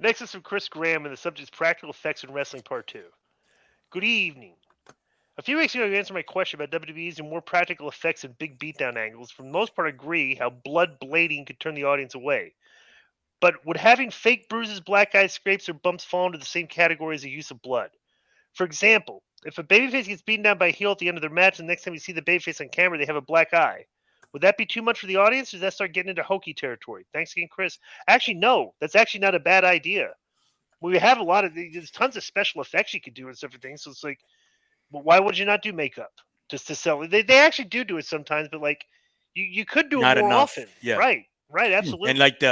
Next is from Chris Graham, and the subject is practical effects in wrestling part 2. Good evening. A few weeks ago, you answered my question about WWE's and more practical effects and big beatdown angles. For the most part, I agree how blood blading could turn the audience away. But would having fake bruises, black eye scrapes, or bumps fall into the same category as the use of blood? For example, if a babyface gets beaten down by a heel at the end of their match, and the next time you see the babyface on camera, they have a black eye. Would that be too much for the audience, or does that start getting into hokey territory? Thanks again, Chris. Actually, no. That's actually not a bad idea. We have a lot of there's tons of special effects you could do and stuff and things. So it's like, well, why would you not do makeup just to sell it? They actually do it sometimes, but like you could do it Not more enough. often. Yeah. Right, absolutely. And like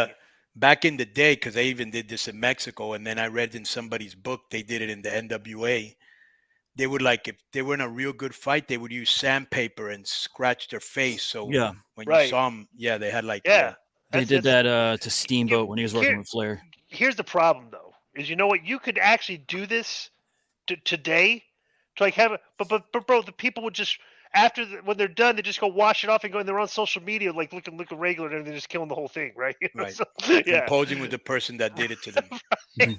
back in the day, because I even did this in Mexico, and then I read in somebody's book they did it in the NWA. They would if they were in a real good fight, they would use sandpaper and scratch their face. So when you saw them, they had they did that to Steamboat when he was working with Flair. Here's the problem, though, is you know what? You could actually do this today to like have but bro, the people would just when they're done, they just go wash it off and go, and they're on social media like looking regular, and they're just killing the whole thing, right? Right. So, and posing with the person that did it to them. Right.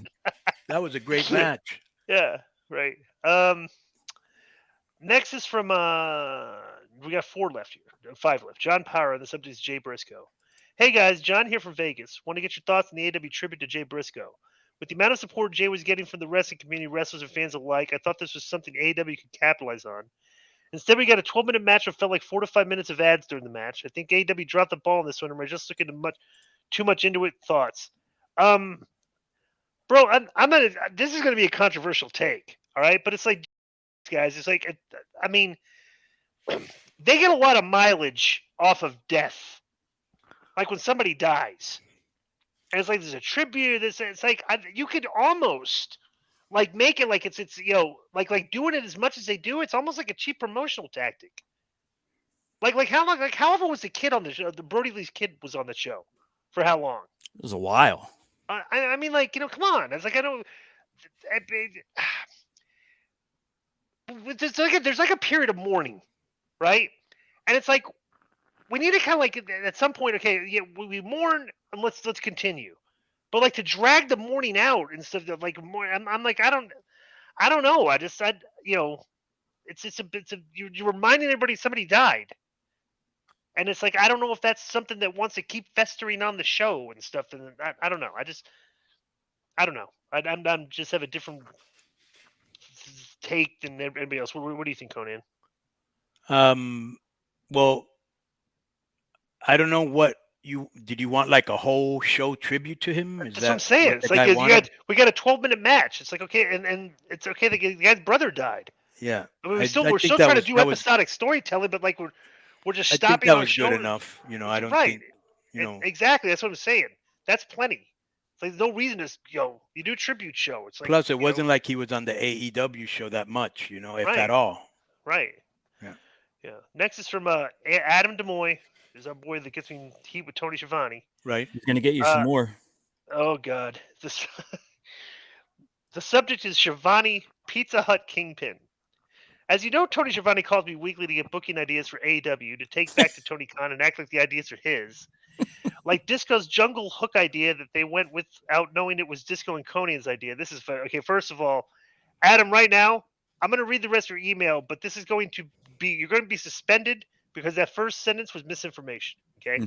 That was a great match. Yeah, right. Next is from we got 5 left. John Power, the subject is Jay Briscoe. Hey guys, John here from Vegas. Want to get your thoughts on the AW tribute to Jay Briscoe. With the amount of support Jay was getting from the wrestling community, wrestlers and fans alike, I thought this was something AW could capitalize on. Instead, we got a 12-minute match that felt like 4 to 5 minutes of ads during the match. I think AW dropped the ball on this one, and we're just looking too much into it. Thoughts, bro? This is going to be a controversial take, all right? But it's like, guys, it's like, I mean, they get a lot of mileage off of death. Like when somebody dies, and it's like there's a tribute. It's like you could almost like make it like it's like doing it as much as they do. It's almost like a cheap promotional tactic. Like how long? Like however was the kid on the show? The Brody Lee's kid was on the show for how long? It was a while. I mean, like come on. It's like I don't. There's like a period of mourning, right? And it's like. We need to kind of like at some point, okay, yeah, we mourn and let's continue, but like to drag the mourning out instead of like more. I'm like I don't know. It's you're reminding everybody somebody died, and it's like I don't know if that's something that wants to keep festering on the show and stuff. And I don't know. I don't know. I'm just have a different take than everybody else. What do you think, Conan? Well. I don't know what did you want like a whole show tribute to him? That's what I'm saying. It's like we got a 12-minute match. It's like okay, and it's okay. The guy's brother died. Yeah, I mean, we're still trying to do episodic storytelling, but like we're just stopping our show. That was good enough. I don't think exactly. That's what I'm saying. That's plenty. It's like no reason to you do a tribute show. It's like plus it wasn't like he was on the AEW show that much, if at all. Right. Yeah. Next is from Adam DeMoy. Is our boy that gets me heat with Tony Schiavone. Right. He's going to get you some more. Oh, God. The subject is Shivani Pizza Hut Kingpin. As you know, Tony Schiavone calls me weekly to get booking ideas for AEW to take back to Tony Khan and act like the ideas are his. Like Disco's Jungle Hook idea that they went without knowing it was Disco and Conan's idea. This is okay. First of all, Adam, right now, I'm going to read the rest of your email, but this is going to be, you're going to be suspended because that first sentence was misinformation. Okay.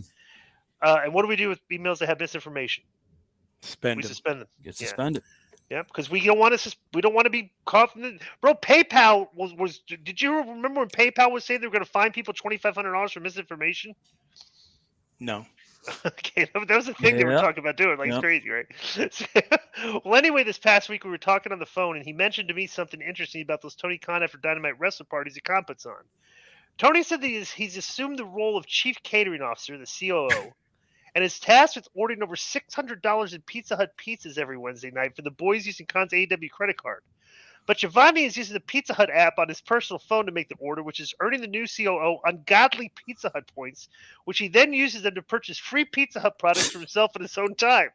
And what do we do with emails that have misinformation? We suspend them. Get suspended. Yeah, because we don't want to be caught. Bro, PayPal was. Did you remember when PayPal was saying they were going to fine people $2,500 for misinformation? No. Okay, that was the thing they were talking about doing. Like it's crazy, right? Well, anyway, this past week we were talking on the phone, and he mentioned to me something interesting about those Tony Khan after Dynamite wrestling parties at Khan puts on. Tony said that he's assumed the role of chief catering officer, the COO, and is tasked with ordering over $600 in Pizza Hut pizzas every Wednesday night for the boys using Khan's AEW credit card. But Shivani is using the Pizza Hut app on his personal phone to make the order, which is earning the new COO ungodly Pizza Hut points, which he then uses them to purchase free Pizza Hut products for himself in his own time.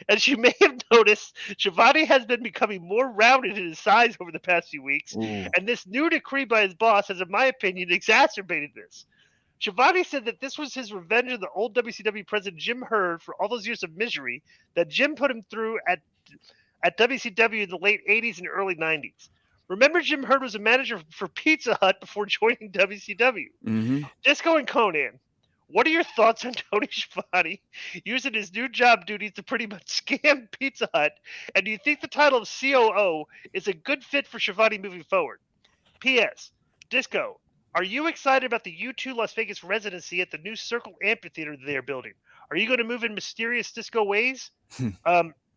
As you may have noticed, Shivani has been becoming more rounded in his size over the past few weeks, and this new decree by his boss has, in my opinion, exacerbated this. Shivani said that this was his revenge of the old WCW president Jim Herd for all those years of misery that Jim put him through at WCW in the late 80s and early 90s. Remember, Jim Herd was a manager for Pizza Hut before joining WCW. Mm-hmm. Disco and Conan, what are your thoughts on Tony Schiavone using his new job duties to pretty much scam Pizza Hut? And do you think the title of COO is a good fit for Schiavone moving forward? P.S. Disco, are you excited about the U2 Las Vegas residency at the new Circle Amphitheater they are building? Are you going to move in mysterious disco ways?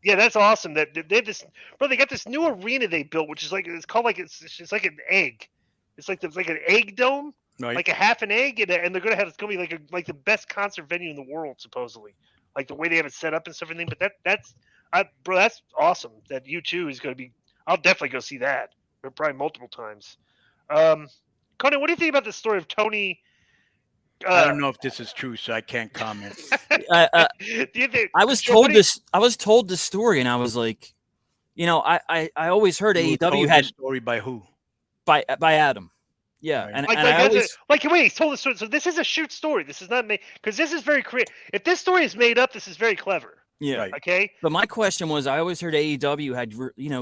Yeah, that's awesome. That they have this, bro. They got this new arena they built, which is like it's called like it's like an egg. It's like an egg dome, Right. like a half an egg, and they're gonna have it's gonna be like the best concert venue in the world supposedly, like the way they have it set up and stuff everything. But that's awesome. That U2 is gonna be. I'll definitely go see that, probably multiple times. Conan, what do you think about the story of Tony? I don't know if this is true, so I can't comment. Do you think I was told this. I was told this story, and I was like, I always heard You were AEW told had this story by who? by Adam. Yeah, Right. and Like I always wait, he told us. So this is a shoot story. This is not made because this is very creative. If this story is made up, this is very clever. yeah. Right. Okay, But my question was, I always heard AEW had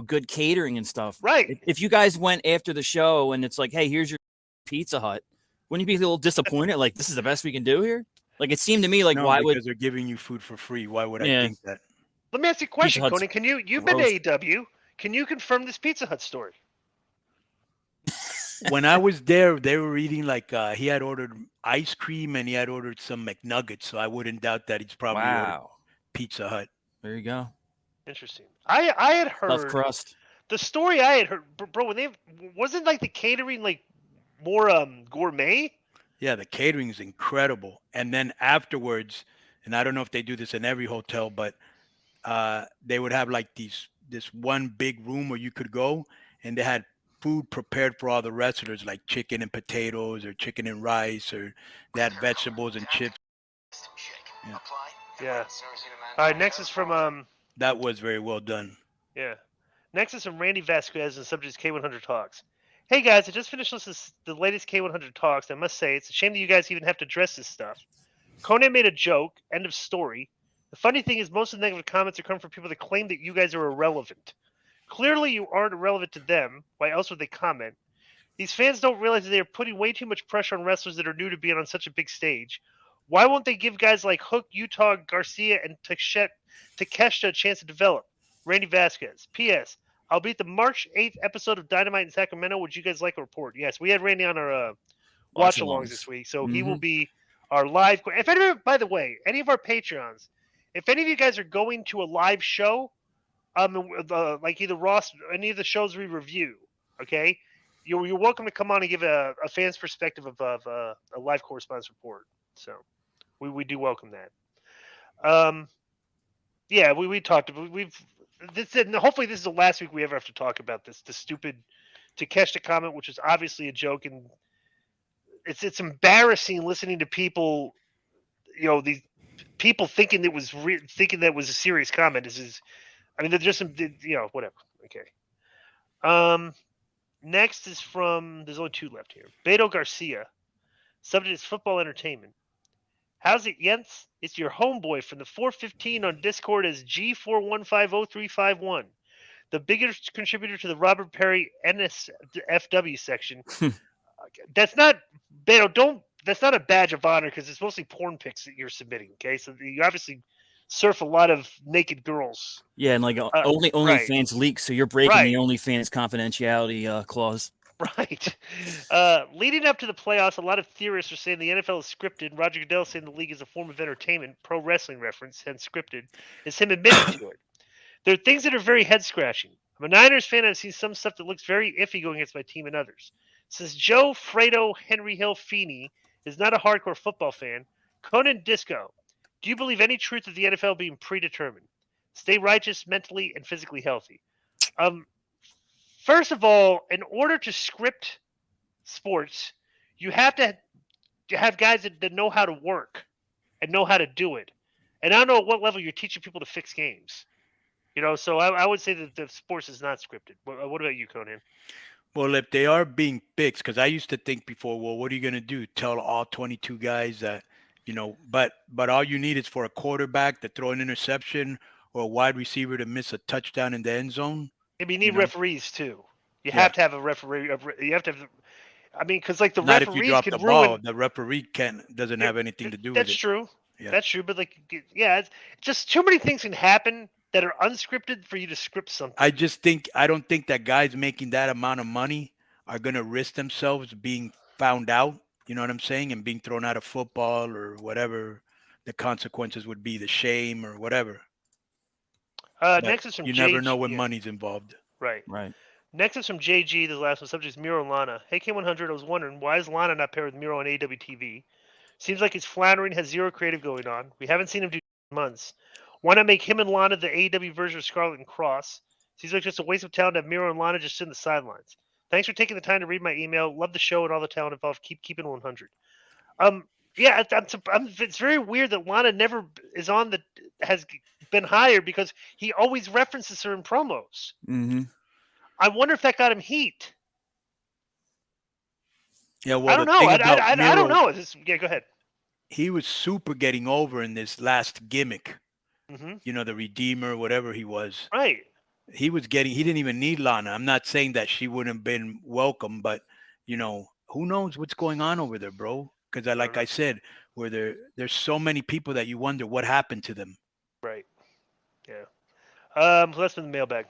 good catering and stuff. right. If you guys went after the show and it's like, hey, here's your Pizza Hut, wouldn't you be a little disappointed? Like, this is the best we can do here? Like, it seemed to me like, No, why because would they're giving you food for free. Why would Yeah. I think that? Let me ask you a question, Hut's Conan. You've been to gross. AEW? Can you confirm this Pizza Hut story? When I was there, they were eating like he had ordered ice cream and he had ordered some McNuggets, so I wouldn't doubt that he's probably ordered wow? Pizza Hut. There you go. Interesting. I had Tough heard crust. the story. I had heard, bro. When they wasn't like the catering like more gourmet. Yeah, the catering is incredible. And then afterwards, and I don't know if they do this in every hotel, but they would have like this one big room where you could go, and they had food prepared for all the wrestlers, like chicken and potatoes or chicken and rice, or they had vegetables and chips. Yeah. All right. Next is from That was very well done. Yeah. Next is from Randy Vasquez and the subject is K100 Talks. Hey guys, I just finished listening to the latest K100 Talks. I must say, it's a shame that you guys even have to address this stuff. Conan made a joke. End of story. The funny thing is, most of the negative comments are coming from people that claim that you guys are irrelevant. Clearly, you aren't irrelevant to them. Why else would they comment? These fans don't realize that they are putting way too much pressure on wrestlers that are new to being on such a big stage. Why won't they give guys like Hook, Utah, Garcia, and Takeshita a chance to develop? Randy Vasquez. P.S. I'll be at the March 8th episode of Dynamite in Sacramento. Would you guys like a report? Yes, we had Randy on our watch-alongs this week, so he will be our live. If anyone, by the way, any of our Patreons, if any of you guys are going to a live show, like either Ross, any of the shows we review, okay, you're welcome to come on and give a fan's perspective of a live correspondence report. So we do welcome that. Yeah, we talked. Hopefully this is the last week we ever have to talk about this. The stupid Takeshita comment, which is obviously a joke, and it's embarrassing listening to people. These people thinking that was a serious comment. They're just some, whatever. Okay. Next is from. There's only two left here. Beto Garcia. Subject is football entertainment. How's it, Jens? It's your homeboy from the 415 on Discord as G4150351, the biggest contributor to the Robert Perry NSFW section. That's not, Beto, that's not a badge of honor because it's mostly porn pics that you're submitting, okay? So you obviously surf a lot of naked girls. Yeah, and like right. OnlyFans leaks, so you're breaking the OnlyFans confidentiality clause. Right. Leading up to the playoffs, a lot of theorists are saying the NFL is scripted. Roger Goodell saying the league is a form of entertainment, pro wrestling reference, hence scripted, is him admitting to it. There are things that are very head-scratching. I'm a Niners fan, and I've seen some stuff that looks very iffy going against my team and others. Since Joe Fredo Henry Hill Feeney is not a hardcore football fan, Conan Disco, do you believe any truth of the NFL being predetermined? Stay righteous, mentally, and physically healthy. First of all, in order to script sports, you have to have guys that know how to work and know how to do it. And I don't know at what level you're teaching people to fix games. So I would say that the sports is not scripted. What about you, Conan? Well, if they are being fixed, because I used to think before, well, what are you going to do? Tell all 22 guys that, but all you need is for a quarterback to throw an interception or a wide receiver to miss a touchdown in the end zone. Maybe you You need know, referees too. You yeah. have to have a referee. You have to have. I mean, because like the Not if you referees drop the can ball. ruin. The referee doesn't Yeah, have anything to do with that's it. true. Yeah. That's true. But like, yeah, it's just too many things can happen that are unscripted for you to script something. I don't think that guys making that amount of money are going to risk themselves being found out. You know what I'm saying? And being thrown out of football or whatever the consequences would be, the shame or whatever. But Next is from you never know JG. when Yeah, money's involved. right. Right. Next is from JG. The last one. Subject is Miro and Lana. Hey K100. I was wondering why is Lana not paired with Miro on AWTV? Seems like he's floundering, has zero creative going on. We haven't seen him do months. Why not make him and Lana the AEW version of Scarlet and Cross? Seems like just a waste of talent to have Miro and Lana just sit in the sidelines. Thanks for taking the time to read my email. Love the show and all the talent involved. Keep keeping 100. Yeah, it's very weird that Lana never is on the has been hired because he always references her in promos. Mm-hmm. I wonder if that got him heat. Yeah, I well, don't the know. thing about I don't Miro, know. Yeah, go ahead. he was super getting over in this last gimmick. Hmm. The Redeemer, whatever he was. Right. He didn't even need Lana. I'm not saying that she wouldn't have been welcome, but who knows what's going on over there, bro? Because I don't like know. I said, where there's so many people that you wonder what happened to them. Right. Yeah. So that's been the mailbag.